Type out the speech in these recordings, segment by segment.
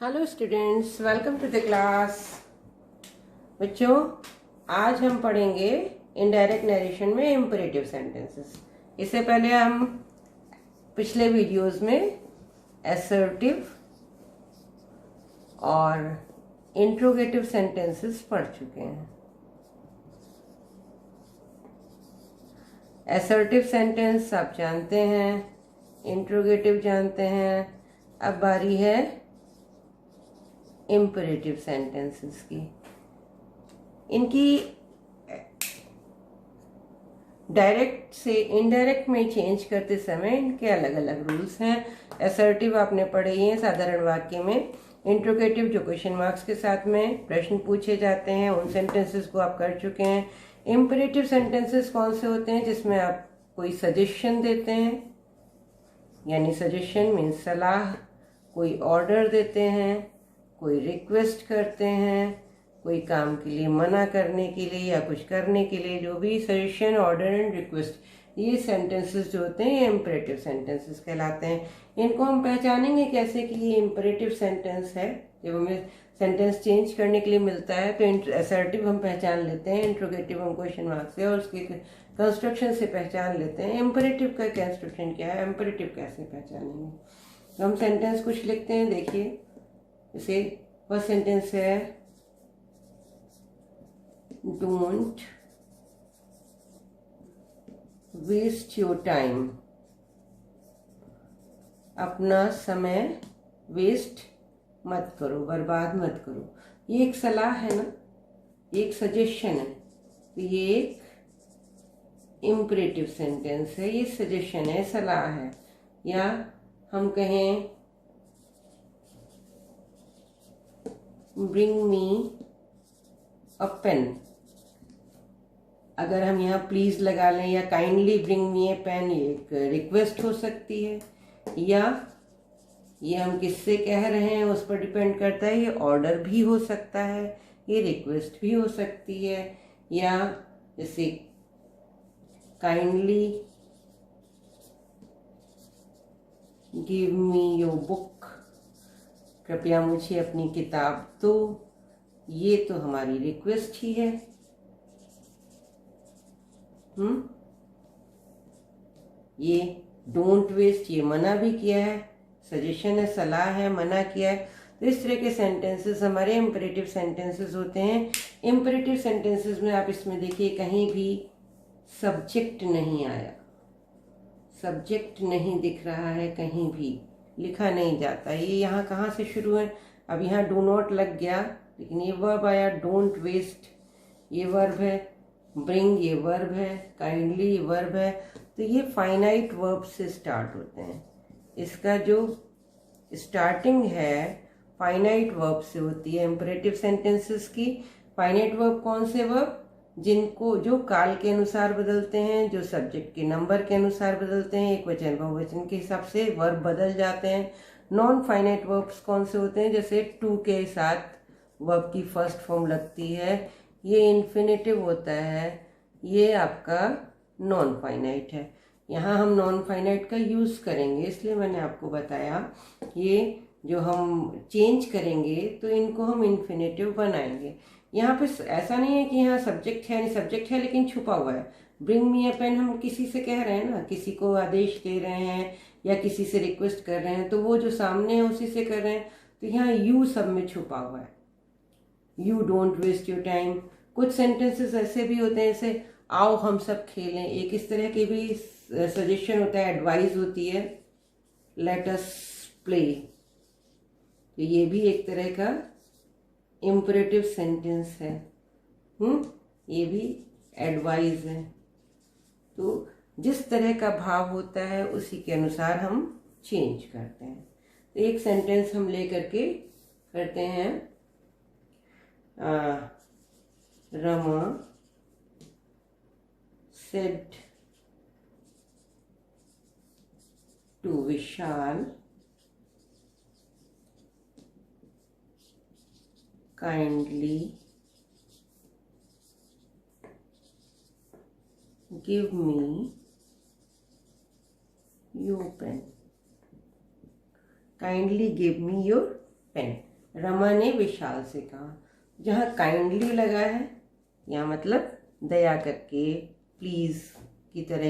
Hello students, welcome to the class. बच्चों, आज हम पढ़ेंगे इनडायरेक्ट नरेशन में इम्परेटिव सेंटेंसेस। इससे पहले हम पिछले वीडियोस में असर्टिव और इंट्रोगेटिव सेंटेंसेस पढ़ चुके हैं। असर्टिव सेंटेंस आप जानते हैं, इंट्रोगेटिव जानते हैं। अब बारी है इम्परेटिव सेंटेंसेस की। इनकी डायरेक्ट से इनडायरेक्ट में चेंज करते समय इनके अलग अलग रूल्स हैं। असर्टिव आपने पढ़े ही हैं साधारण वाक्य में। इंट्रोगेटिव जो क्वेश्चन मार्क्स के साथ में प्रश्न पूछे जाते हैं, उन सेंटेंसेस को आप कर चुके हैं। इम्परेटिव सेंटेंसेस कौन से होते हैं? जिसमें आप कोई सजेशन देते हैं, यानी सजेशन मीन्स सलाह, कोई ऑर्डर देते हैं, कोई रिक्वेस्ट करते हैं, कोई काम के लिए मना करने के लिए या कुछ करने के लिए, जो भी सजेशन, ऑर्डर एंड रिक्वेस्ट, ये सेंटेंसेस जो होते हैं ये इम्परेटिव सेंटेंसेस कहलाते हैं। इनको हम पहचानेंगे कैसे कि ये इम्परेटिव सेंटेंस है। जब हमें सेंटेंस चेंज करने के लिए मिलता है तो असर्टिव हम पहचान लेते हैं, इंट्रोगेटिव हम क्वेश्चन मार्क से और उसके कंस्ट्रक्शन से पहचान लेते हैं। इम्परेटिव का कंस्ट्रक्शन क्या है, इम्परेटिव कैसे पहचानेंगे? तो हम सेंटेंस कुछ लिखते हैं, देखिए। जैसे फर्स्ट सेंटेंस है, डोंट वेस्ट योर टाइम। अपना समय वेस्ट मत करो, बर्बाद मत करो। ये एक सलाह है ना, एक सजेशन है, तो ये एक इम्परेटिव सेंटेंस है। ये सजेशन है, सलाह है। या हम कहें ब्रिंग मी अ पेन। अगर हम यहाँ प्लीज लगा लें या काइंडली ब्रिंग मी ए पेन, ये एक रिक्वेस्ट हो सकती है। या ये हम किससे कह रहे हैं उस पर डिपेंड करता है। ये ऑर्डर भी हो सकता है, ये रिक्वेस्ट भी हो सकती है। या जैसे kindly give me your book, कृपया मुझे अपनी किताब दो। ये तो हमारी रिक्वेस्ट ही है। ये डोंट वेस्ट, ये मना भी किया है, सजेशन है, सलाह है, मना किया है। तो इस तरह के सेंटेंसेस हमारे इम्परेटिव सेंटेंसेस होते हैं। इम्परेटिव सेंटेंसेस में आप इसमें देखिए कहीं भी सब्जेक्ट नहीं आया, सब्जेक्ट नहीं दिख रहा है, कहीं भी लिखा नहीं जाता। ये यहाँ कहाँ से शुरू है? अब यहाँ डू नॉट लग गया, लेकिन ये वर्ब आया, डोंट वेस्ट ये वर्ब है, ब्रिंग ये वर्ब है, काइंडली ये वर्ब है। तो ये फाइनाइट वर्ब से स्टार्ट होते हैं। इसका जो स्टार्टिंग है फाइनाइट वर्ब से होती है। इम्परेटिव सेंटेंसेस की फाइनाइट वर्ब कौन से वर्ब? जिनको जो काल के अनुसार बदलते हैं, जो सब्जेक्ट के नंबर के अनुसार बदलते हैं, एक वचन बहुवचन के हिसाब से वर्ब बदल जाते हैं। नॉन फाइनाइट वर्ब्स कौन से होते हैं? जैसे टू के साथ वर्ब की फर्स्ट फॉर्म लगती है, ये इन्फिनेटिव होता है, ये आपका नॉन फाइनाइट है। यहाँ हम नॉन फाइनाइट का यूज करेंगे, इसलिए मैंने आपको बताया। ये जो हम चेंज करेंगे तो इनको हम इन्फिनेटिव बनाएंगे। यहाँ पे ऐसा नहीं है कि यहाँ सब्जेक्ट है, नहीं सब्जेक्ट है लेकिन छुपा हुआ है। ब्रिंग मी अ पेन हम किसी से कह रहे हैं ना, किसी को आदेश दे रहे हैं या किसी से रिक्वेस्ट कर रहे हैं, तो वो जो सामने है उसी से कर रहे हैं। तो यहाँ यू सब में छुपा हुआ है, you don't waste your time. कुछ सेंटेंसेस ऐसे भी होते हैं जैसे आओ हम सब खेलें, एक इस तरह के भी सजेशन होता है, एडवाइस होती है, लेट अस प्ले। तो ये भी एक तरह का इम्परेटिव सेंटेंस है। ये भी एडवाइस है। तो जिस तरह का भाव होता है उसी के अनुसार हम चेंज करते हैं। तो एक सेंटेंस हम ले करके करते हैं, Rama said to Vishal, kindly give me your pen. Kindly give me your pen. Rama ने विशाल से कहा। जहाँ काइंडली लगा है यहाँ मतलब दया करके, प्लीज़ की तरह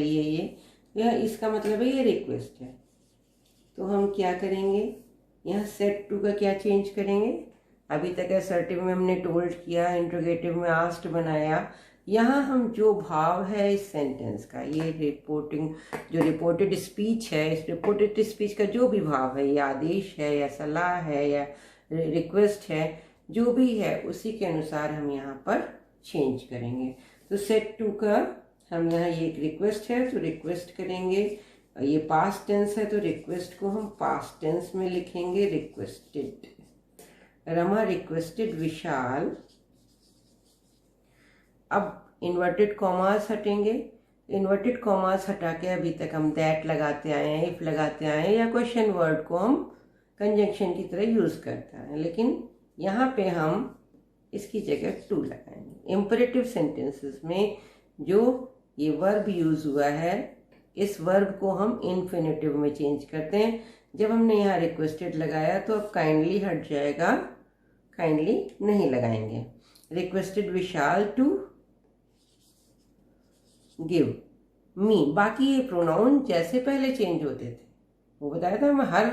यह इसका मतलब है ये रिक्वेस्ट है। तो हम क्या करेंगे, यहाँ सेट टू का क्या चेंज करेंगे। अभी तक असर्टिव में हमने टोल्ड किया, इंट्रोगेटिव में आस्क्ड बनाया। यहाँ हम जो भाव है इस सेंटेंस का, ये रिपोर्टिंग जो रिपोर्टेड स्पीच है, इस रिपोर्टेड स्पीच का जो भी भाव है, ये आदेश है या सलाह है या रिक्वेस्ट है, जो भी है उसी के अनुसार हम यहाँ पर चेंज करेंगे। तो सेट टू का हम यहाँ, ये एक रिक्वेस्ट है तो रिक्वेस्ट करेंगे, ये पास्ट टेंस है तो रिक्वेस्ट को हम पास्ट टेंस में लिखेंगे, रिक्वेस्टेड। रमा रिक्वेस्टेड विशाल। अब इन्वर्टेड कॉमास हटेंगे। इन्वर्टेड कॉमास हटा के अभी तक हम दैट लगाते आए हैं, इफ लगाते आए हैं, या क्वेश्चन वर्ड को हम कंजंक्शन की तरह यूज़ करते हैं, लेकिन यहाँ पे हम इसकी जगह टू लगाएंगे। इम्परेटिव सेंटेंसेस में जो ये वर्ब यूज़ हुआ है, इस वर्ब को हम इन्फिनेटिव में चेंज करते हैं। जब हमने यहाँ रिक्वेस्टेड लगाया तो अब काइंडली हट जाएगा, काइंडली नहीं लगाएंगे। Requested Vishal to give me. बाकी ये प्रोनाउन जैसे पहले चेंज होते थे, वो बताया था, हम हर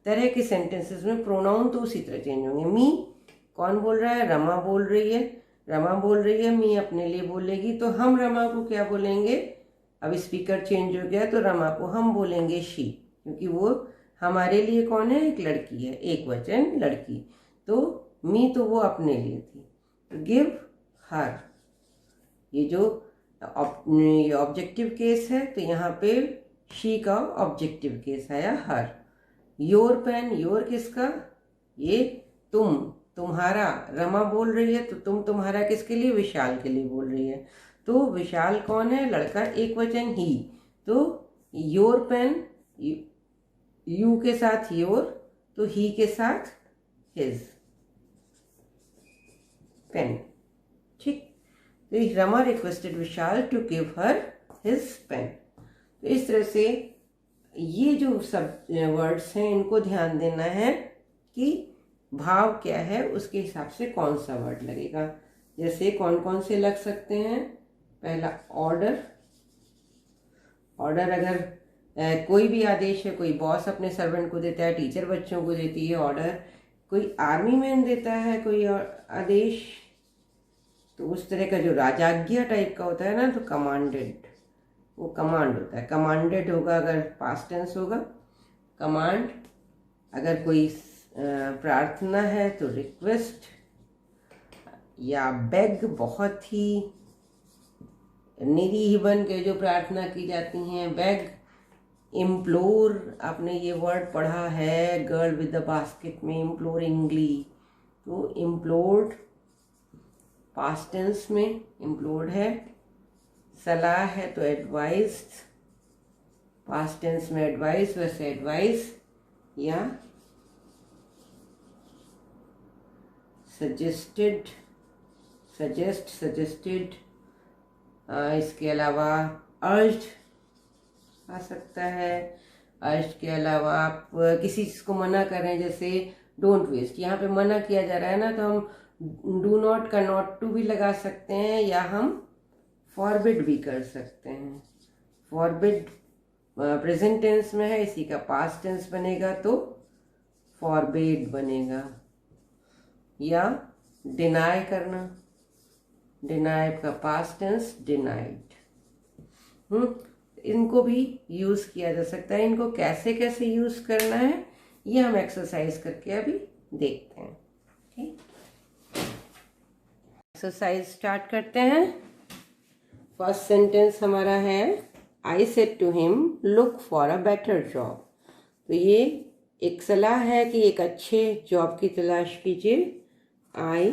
तरह के सेंटेंसेस में प्रोनाउन तो उसी तरह चेंज होंगे। मी कौन बोल रहा है, रमा बोल रही है, रमा बोल रही है, मी अपने लिए बोलेगी, तो हम रमा को क्या बोलेंगे, अब स्पीकर चेंज हो गया तो रमा को हम बोलेंगे शी, क्योंकि वो हमारे लिए कौन है, एक लड़की है, एक वचन लड़की। तो मी तो वो अपने लिए थी, तो गिव हर, ये जो ऑब्जेक्टिव केस है तो यहाँ पे शी का ऑब्जेक्टिव केस आया हर। योर पेन, योर किसका, ये तुम, तुम्हारा, रमा बोल रही है तो तुम तुम्हारा किसके लिए, विशाल के लिए बोल रही है। तो विशाल कौन है, लड़का, एक वचन ही, तो योर पेन, यू के साथ योर, तो ही के साथ हिज पेन, ठीक। तो Rama requested Vishal to give her his pen. तो इस तरह से ये जो सब वर्ड्स हैं इनको ध्यान देना है कि भाव क्या है, उसके हिसाब से कौन सा वर्ड लगेगा। जैसे कौन कौन से लग सकते हैं, पहला ऑर्डर। ऑर्डर अगर कोई भी आदेश है, कोई बॉस अपने सर्वेंट को देता है, टीचर बच्चों को देती है ऑर्डर, कोई आर्मी मैन देता है कोई आदेश, तो उस तरह का जो राजाज्ञा टाइप का होता है ना, तो कमांडेड, वो कमांड होता है। कमांडेड होगा अगर पास्ट टेंस होगा, कमांड। अगर कोई प्रार्थना है तो रिक्वेस्ट, या बेग, बहुत ही निरीह बन के जो प्रार्थना की जाती हैं, बेग। इम्प्लोर, आपने ये वर्ड पढ़ा है गर्ल विद द बास्केट में, इम्प्लोरिंगली, तो इम्प्लोर्ड पास्ट टेंस में इम्प्लोर्ड है। सलाह है तो एडवाइज्ड, पास्ट टेंस में एडवाइस, वैसे एडवाइस। या सजेस्टेड, सजेस्ट, सजेस्टेड। इसके अलावा अर्ज्ड आ सकता है। अर्ज्ड के अलावा आप किसी चीज़ को मना कर रहे हैं, जैसे डोंट वेस्ट, यहाँ पे मना किया जा रहा है ना, तो हम डू नॉट का नॉट टू भी लगा सकते हैं, या हम फॉरबिड भी कर सकते हैं। फॉरबिड प्रेजेंट टेंस में है, इसी का पास्ट टेंस बनेगा तो फॉरबिड बनेगा। या डिनाई करना, डिनाई का पास्ट टेंस डिनाइड। इनको भी यूज किया जा सकता है। इनको कैसे कैसे यूज करना है ये हम एक्सरसाइज करके अभी देखते हैं, ठीक। एक्सरसाइज स्टार्ट करते हैं। फर्स्ट सेंटेंस हमारा है, I said to him look for a better job. तो ये एक सलाह है कि एक अच्छे जॉब की तलाश कीजिए। आई,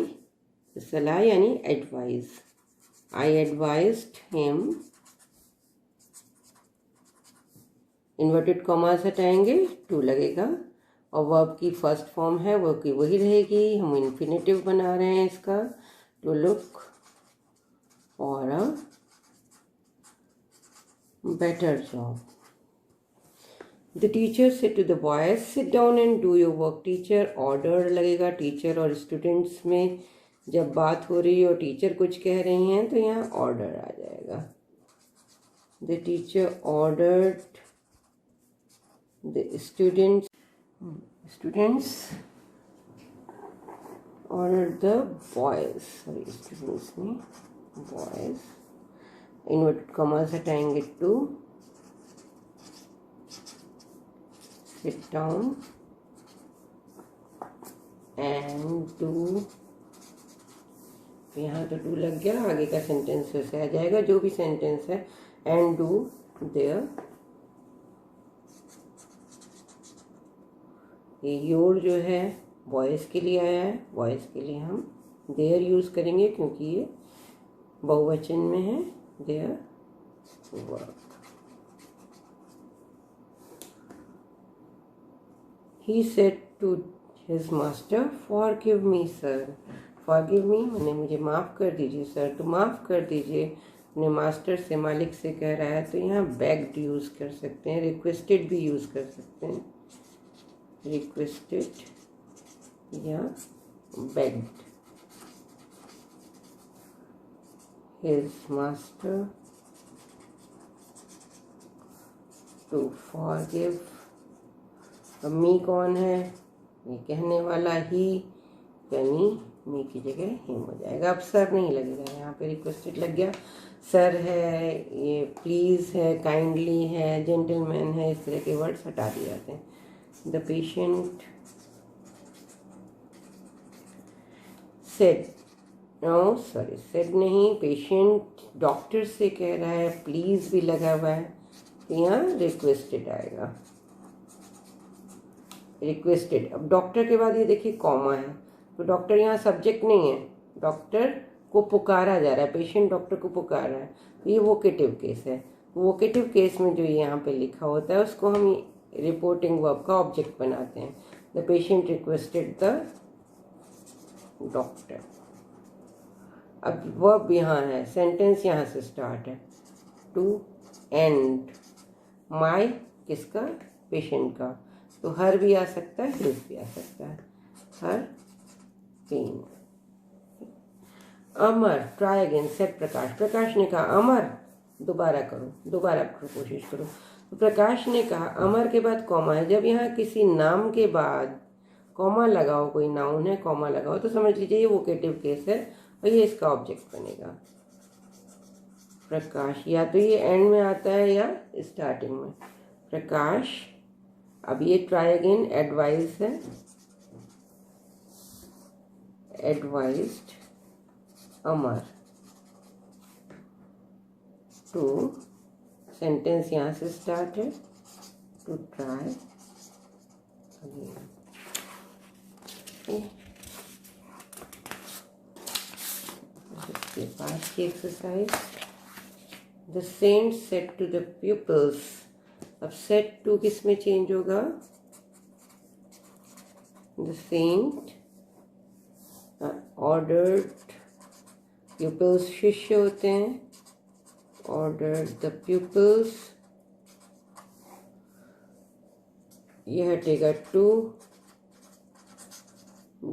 सलाह यानी एडवाइज, आई एडवाइज्ड हिम, इन्वर्टेड कॉमास हटाएंगे, टू लगेगा, और वर्ब की फर्स्ट फॉर्म है वो की वही रहेगी, हम इन्फिनेटिव बना रहे हैं इसका, to look for a better job. The teacher said to the boys sit down and do your work. Teacher order लगेगा, टीचर और स्टूडेंट्स में जब बात हो रही हो, टीचर कुछ कह रही हैं तो यहाँ ऑर्डर आ जाएगा। The teacher ordered the students ordered the boys, sorry, students में boys, inverted commas हटाएंगे to sit down and do, यहाँ तो do लग गया, आगे का सेंटेंस वैसे आ जाएगा जो भी सेंटेंस है, and do their, ये योर जो है बॉयज़ के लिए आया है, बॉयज़ के लिए हम देयर यूज़ करेंगे क्योंकि ये बहुवचन में है, their work. He said to his master forgive me sir. Forgive me मैंने मुझे माफ़ कर दीजिए सर, तो माफ़ कर दीजिए अपने मास्टर से, मालिक से कह रहा है, तो यहाँ बेग्ड यूज़ कर सकते हैं, रिक्वेस्टेड भी यूज़ कर सकते हैं, रिक्वेस्टेड या begged his master to forgive। अब मी कौन है, ये कहने वाला ही, यानी मी की जगह हिम हो जाएगा। अब सर नहीं लगेगा, यहाँ पे रिक्वेस्टेड लग गया, सर है, ये प्लीज़ है, काइंडली है, जेंटलमैन है, इस तरह के वर्ड्स हटा दिए जाते हैं। The patient said, no sorry said नहीं, पेशेंट डॉक्टर से कह रहा है, प्लीज़ भी लगा हुआ है, तो यहाँ रिक्वेस्टेड आएगा, रिक्वेस्टेड। अब डॉक्टर के बाद ये देखिए कॉमा है, तो डॉक्टर यहाँ सब्जेक्ट नहीं है, डॉक्टर को पुकारा जा रहा है, पेशेंट डॉक्टर को पुकार रहा है, तो ये वोकेटिव केस है। वोकेटिव केस में जो यहाँ पे लिखा होता है उसको हम रिपोर्टिंग वर्ब का ऑब्जेक्ट बनाते हैं। The patient requested the doctor. अब वर्ब यहाँ है, सेंटेंस यहाँ से स्टार्ट है, टू एंड, माई किसका, पेशेंट का, तो हर भी आ सकता है, हिज भी आ सकता है, हर पेन। अमर, ट्राई अगेन सेड प्रकाश। प्रकाश ने कहा अमर, दोबारा करो, दोबारा कोशिश करो। तो प्रकाश ने कहा, अमर के बाद कॉमा है, जब यहाँ किसी नाम के बाद कॉमा लगाओ, कोई नाउन है कॉमा लगाओ, तो समझ लीजिए ये वोकेटिव केस है और ये इसका ऑब्जेक्ट बनेगा। प्रकाश, या तो ये एंड में आता है या स्टार्टिंग में। प्रकाश, अब ये ट्राई अगेन एडवाइस है, एडवाइज्ड अमर टू, सेंटेंस यहाँ से स्टार्ट है, टू ट्राई अगेन। इसके बाद की exercise, the saint said to the pupils. अब सेड टू किस में चेंज होगा, द सेंट ऑर्डर्ड, प्यूपल्स शिष्य होते हैं, ऑर्डर्ड द प्यूपल्स, यह हटेगा to,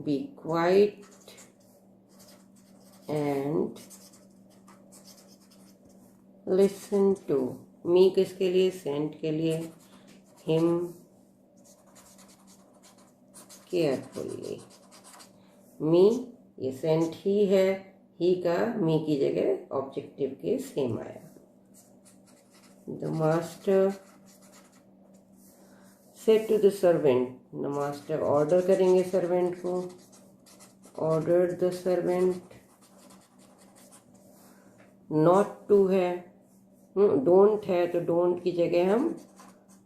be quiet and listen to। Me किसके लिए, सेंट के लिए, him carefully। मी ये सेंट ही है, ही का मी की जगह ऑब्जेक्टिव के सेम आया। The master said to the servant, the master order करेंगे सर्वेंट को, order the servant. Not to है, डोंट है, तो डोंट की जगह हम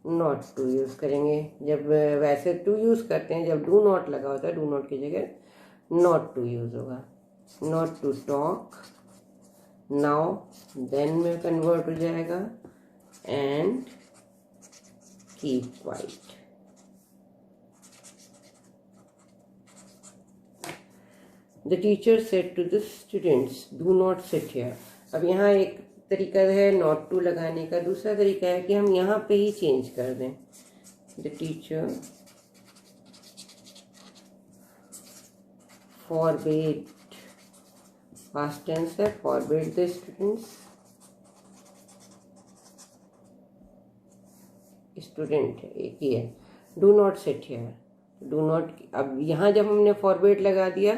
नॉट टू यूज़ करेंगे। जब वैसे टू यूज़ करते हैं, जब डू नॉट लगा होता है, डू नॉट की जगह नॉट टू यूज़ होगा। Not to talk, now then में कन्वर्ट हो जाएगा, and keep quiet. The teacher said to the students, do not sit here. अब यहाँ एक तरीका है नॉट टू लगाने का, दूसरा तरीका है कि हम यहाँ पे ही चेंज कर दें, the teacher forbade, past tense है, forbade the students, स्टूडेंट है, एक ही है, do not sit here, do not, अब यहाँ जब हमने फॉरबिड लगा दिया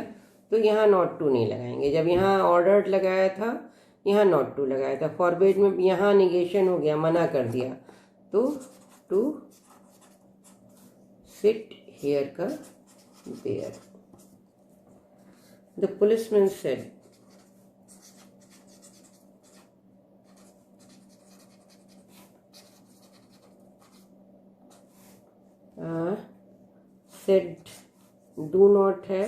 तो यहाँ नॉट टू नहीं लगाएंगे, जब यहाँ ऑर्डर्ड लगाया था यहाँ नॉट टू लगाया था, फॉरबिड में यहाँ निगेशन हो गया, मना कर दिया, तो टू सिट हियर का there. The policeman said, said do not है,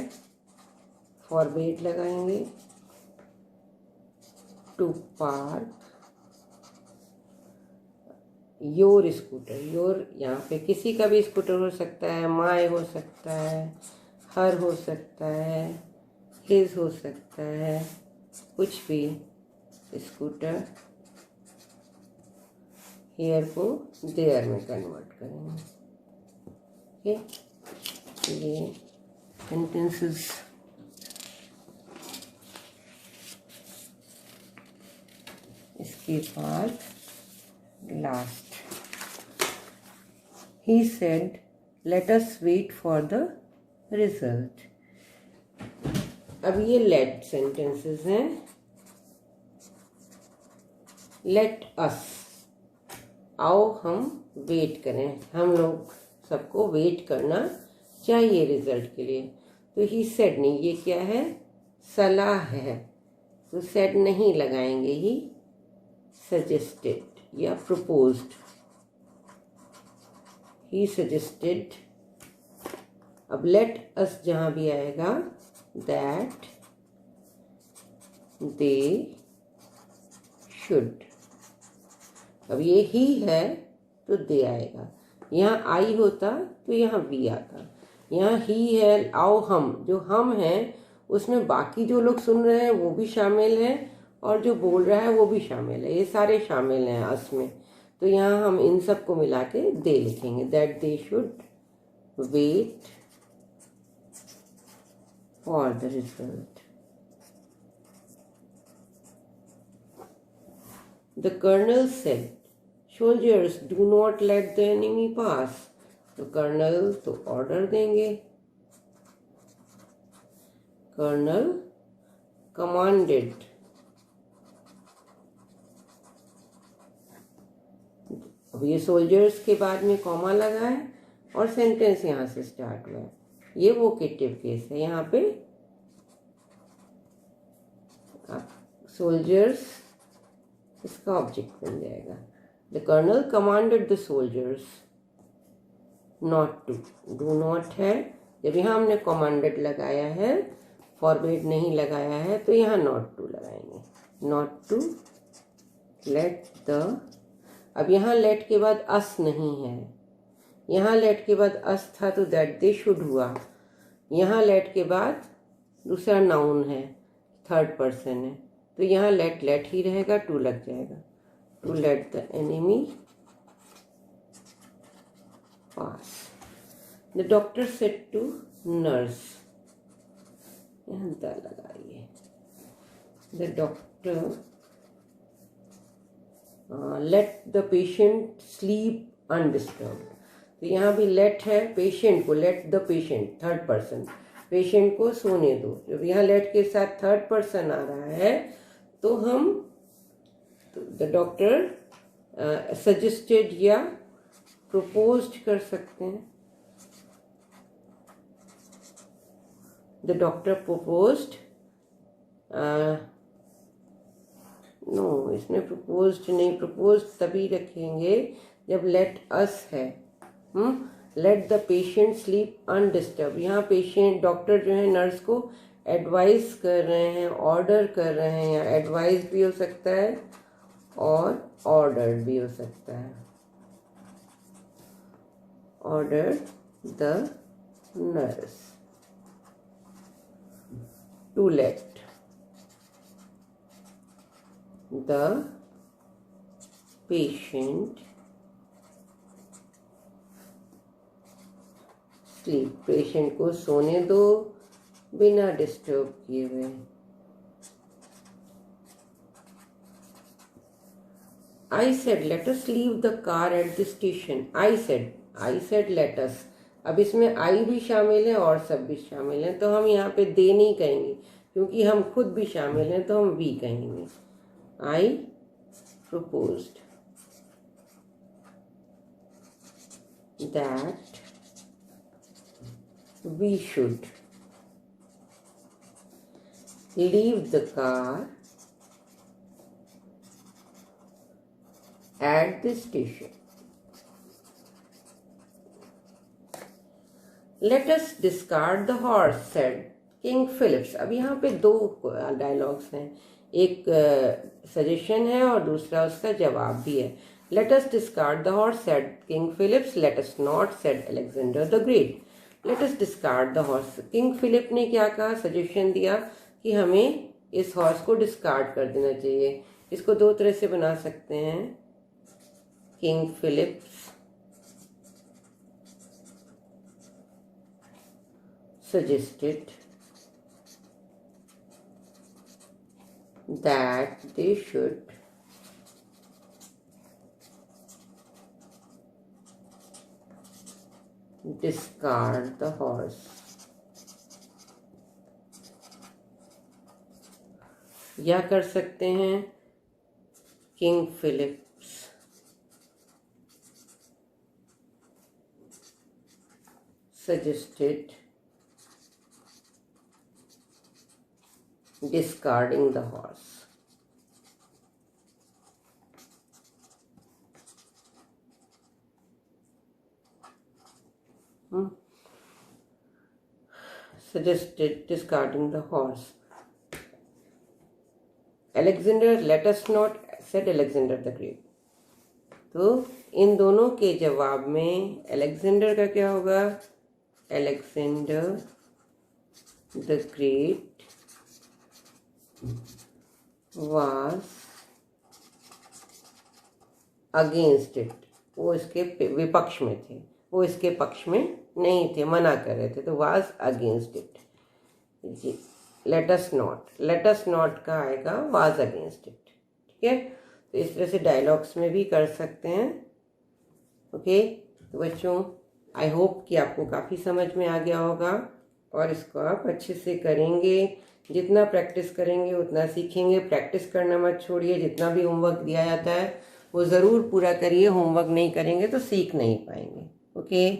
फॉरबिड लगाएंगे, to park your scooter, your यहाँ पे किसी का भी स्कूटर हो सकता है, माय हो सकता है, हर हो सकता है, हिज हो सकता है, कुछ भी, स्कूटर, हियर को देयर में कन्वर्ट करेंगे। ओके, ये सेंटेंसेस इसके बाद last, he said let us wait for the result। अब ये let sentences हैं, let us, आओ हम वेट करें, हम लोग सबको वेट करना चाहिए रिजल्ट के लिए, तो ही सेड नहीं, ये क्या है, सलाह है, तो सेड नहीं लगाएंगे, ही सजेस्टेड या प्रपोज्ड, ही सजेस्टेड। अब लेट अस जहां भी आएगा, दैट दे शुड, अब ये ही है तो दे आएगा, यहाँ आई होता तो यहाँ वी आता, यहाँ ही है, आओ हम, जो हम हैं उसमें बाकी जो लोग सुन रहे हैं वो भी शामिल हैं और जो बोल रहा है वो भी शामिल है, ये सारे शामिल हैं अस में, तो यहाँ हम इन सब को मिला के दे लिखेंगे, that they should wait for the result. The colonel said soldiers do not let the enemy pass, तो कर्नल तो ऑर्डर देंगे, कर्नल कमांडेड, अब ये सोल्जर्स के बाद में कॉमा लगा है और सेंटेंस यहाँ से स्टार्ट हुआ है, ये वोकेटिव केस है, यहाँ पे सोल्जर्स इसका ऑब्जेक्ट बन जाएगा। The colonel commanded the soldiers not to, do not है, जब यहाँ हमने commanded लगाया है, forbade नहीं लगाया है, तो यहाँ not to लगाएंगे, not to let the, अब यहाँ let के बाद us नहीं है, यहाँ let के बाद us था तो that they should हुआ, यहाँ let के बाद दूसरा noun है, थर्ड पर्सन है, तो यहाँ let ही रहेगा, to लग जाएगा, to let the enemy pass। The doctor said to nurse, यहाँ द लगाइए, the doctor let the patient sleep undisturbed, तो यहाँ भी let है, patient को let the patient, third person, patient को सोने दो, जब यहाँ let के साथ थर्ड पर्सन आ रहा है तो हम द डॉक्टर सजेस्टेड या प्रपोज्ड कर सकते हैं, द डॉक्टर प्रपोज्ड, नो इसमें प्रपोज्ड नहीं, प्रपोज्ड तभी रखेंगे जब लेट अस है, let the patient sleep undisturb, यहाँ पेशेंट डॉक्टर जो है नर्स को एडवाइस कर रहे हैं, ऑर्डर कर रहे हैं, या एडवाइस भी हो सकता है और ऑर्डर भी हो सकता है, order the nurse to let the patient sleep, patient को सोने दो बिना डिस्टर्ब किए हुए। I said let us leave the car at the station. I said let us। अब इसमें I भी शामिल है और सब भी शामिल हैं, तो हम यहाँ पे दे नहीं कहेंगे क्योंकि हम खुद भी शामिल हैं, तो हम we कहेंगे। I proposed that we should leave the car at the station. Let us discard the horse, said King Philips। अब यहाँ पे दो डायलॉग्स हैं, एक सजेशन है और दूसरा उसका जवाब भी है। Let us discard the horse, said King Philips। Let us not, said Alexander the Great। Let us discard the horse। King Philip ने क्या कहा, सजेशन दिया कि हमें इस हॉर्स को डिस्कार्ड कर देना चाहिए। इसको दो तरह से बना सकते हैं। King Philips suggested that they should discard the horse। या कर सकते हैं King Philips suggested discarding the horse। Suggested discarding the horse। Alexander, let us not, said Alexander the Great। तो इन दोनों के जवाब में अलेक्जेंडर का क्या होगा, Alexander the great was against it. वो इसके विपक्ष में थे, वो इसके पक्ष में नहीं थे, मना कर रहे थे, तो वाज अगेंस्ट इट। जी, लेट अस नॉट का आएगा वाज अगेंस्ट इट। ठीक है, तो इस तरह से डायलॉग्स में भी कर सकते हैं। ओके, तो बच्चों आई होप कि आपको काफ़ी समझ में आ गया होगा और इसको आप अच्छे से करेंगे। जितना प्रैक्टिस करेंगे उतना सीखेंगे। प्रैक्टिस करना मत छोड़िए। जितना भी होमवर्क दिया जाता है वो ज़रूर पूरा करिए। होमवर्क नहीं करेंगे तो सीख नहीं पाएंगे। ओके।